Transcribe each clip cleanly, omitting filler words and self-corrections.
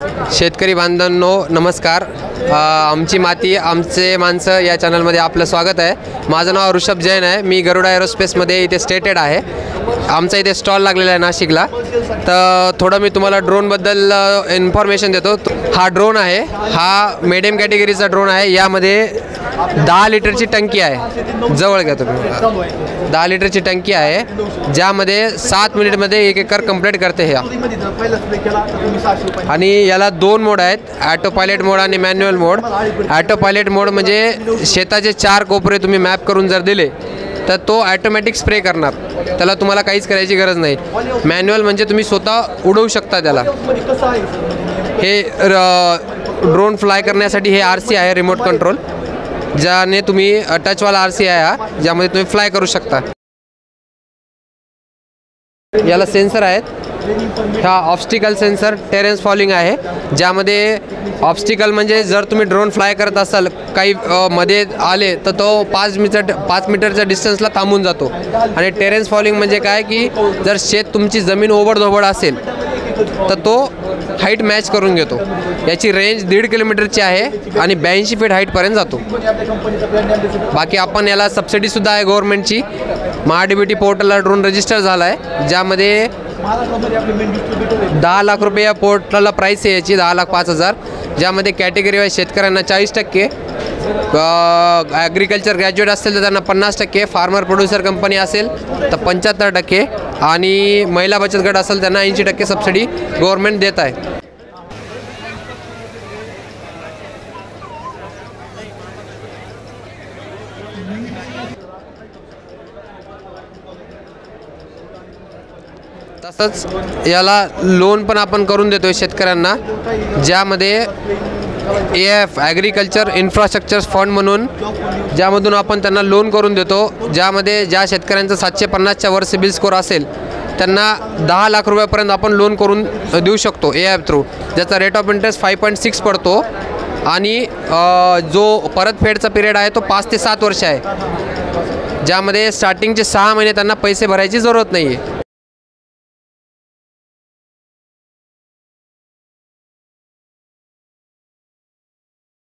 शेतकरी बांधवांनो नमस्कार। आमची माती आमचे माणसं या चॅनलमध्ये आपलं स्वागत आहे। माझं नाव ऋषभ जैन आहे। मी गरुडा एरोस्पेसमध्ये इथे स्टेटेड आहे। आमचा इथे स्टॉल लागलेला आहे नाशिकला। तर थोडं मी तुम्हाला ड्रोनबद्दल इन्फॉर्मेशन देतो। हा ड्रोन आहे, हा मीडियम कॅटेगरीचा ड्रोन आहे। यामध्ये 10 लिटरची टंकी आहे। जवळ घ्या तुम्ही। 10 लिटरची टंकी आहे, ज्यामध्ये 7 मिनिटमध्ये 1 एकर कंप्लीट करते हे। आणि याला 2 मोड आहेत, ऑटो पायलट मोड आणि मॅन्युअल मोड। ऑटो पायलट मोड म्हणजे शेताचे 4 कोपरे तुम्ही मॅप करून जर दिले तर तो ऑटोमॅटिक स्प्रे करणार, त्याला तुम्हाला काहीच करायची गरज नाही। मॅन्युअल म्हणजे तुम्ही स्वतः उडवू शकता त्याला। हे ड्रोन फ्लाय करण्यासाठी हे RC आहे, रिमोट कंट्रोल, ज्याने तुम्ही टचवाला RC आहे हा, ज्यामध्ये तुम्ही फ्लाय करू शकता। याला सेन्सर आहेत। हा ऑब्स्टिकल सेन्सर टेरेन्स फॉलिंग आहे, ज्यामध्ये ऑब्स्टिकल म्हणजे जर तुम्ही ड्रोन फ्लाय करत असाल काही मध्ये आले तर तो 5 मीटरच्या डिस्टन्सला थांबून जातो। आणि टेरेन्स फॉलिंग म्हणजे काय की जर शेत तुमची जमीन ओबडधोबड असेल तर तो हाईट मॅच करून घेतो। याची रेंज 1.5 किलोमीटरची आहे आणि 82 फीट हाईटपर्यंत जातो। बाकी आपण याला सबसिडीसुद्धा आहे गव्हर्नमेंटची। महाडीबीटी पोर्टलला ड्रोन रजिस्टर झाला आहे, ज्यामध्ये 10 लाख रुपये या पोर्टलला प्राईस आहे याची, 10,05,000। ज्यामध्ये कॅटेगरी वाईज शेतकऱ्यांना 40%, ॲग्रिकल्चर ग्रॅज्युएट असेल तर त्यांना 50%, फार्मर प्रोड्युसर कंपनी असेल तर 75% आणि महिला बचत गट असेल त्यांना 80% सबसिडी गव्हर्नमेंट देत आहे। तसंच याला लोन पण आपण करून देतोय शेतकऱ्यांना, ज्यामध्ये AF ॲग्रिकल्चर इन्फ्रास्ट्रक्चर फंड म्हणून, ज्यामधून आपण त्यांना लोन करून देतो। ज्यामध्ये ज्या शेतकऱ्यांचं 750च्या वर सिबिल स्कोर असेल त्यांना 10 लाख रुपयापर्यंत आपण लोन करून देऊ शकतो AF थ्रू, ज्याचा रेट ऑफ इंटरेस्ट 5.6 पडतो। आणि जो परतफेडचा पिरियड आहे तो 5 ते 7 वर्ष आहे, ज्यामध्ये स्टार्टिंगचे 6 महिने त्यांना पैसे भरायची जरूरत नाही आहे।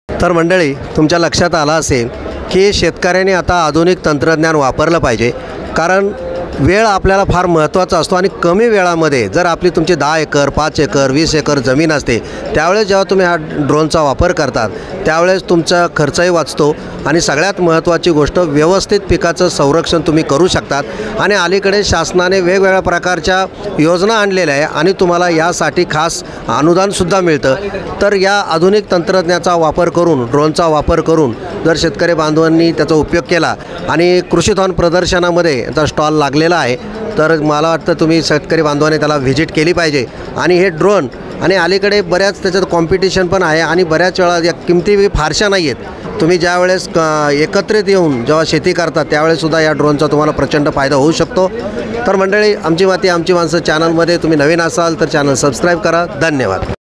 तर मंडळी, तुमच्या लक्षात आलं असेल की शेतकऱ्याने आता आधुनिक तंत्रज्ञान वापरलं पाहिजे, कारण वेळ आपल्याला फार महत्त्वाचा असतो। आणि कमी वेळामध्ये जर आपली तुमची 10 एकर 5 एकर 20 एकर जमीन असते, त्यावेळेस जेव्हा तुम्ही हा ड्रोनचा वापर करतात त्यावेळेस तुमचा खर्चही वाचतो आणि सगळ्यात महत्त्वाची गोष्ट व्यवस्थित पिकाचं संरक्षण तुम्ही करू शकतात। आणि अलीकडे शासनाने वेगवेगळ्या प्रकारच्या योजना आणलेल्या आहे आणि तुम्हाला यासाठी खास अनुदानसुद्धा मिळतं। तर या आधुनिक तंत्रज्ञानाचा वापर करून, ड्रोनचा वापर करून जर शेतकरी बांधवांनी त्याचा उपयोग केला आणि कृषीधन प्रदर्शनामध्ये याचा स्टॉल लागलेला आहे, तर मला वाटतं तुम्ही शेतकरी बांधवांनी त्याला व्हिजिट केली पाहिजे। आणि हे ड्रोन आणि अलीकडे बऱ्याच त्याच्यात कॉम्पिटिशन पण आहे आणि बऱ्याच वेळा या किमती फारशा नाही आहेत। तुम्ही ज्यावेळेस एकत्रित येऊन जेव्हा शेती करता त्यावेळेससुद्धा या ड्रोनचा तुम्हाला प्रचंड फायदा होऊ शकतो। तर मंडळी, आमची माती आमची माणसं चॅनलमध्ये तुम्ही नवीन असाल तर चॅनल सबस्क्राईब करा। धन्यवाद।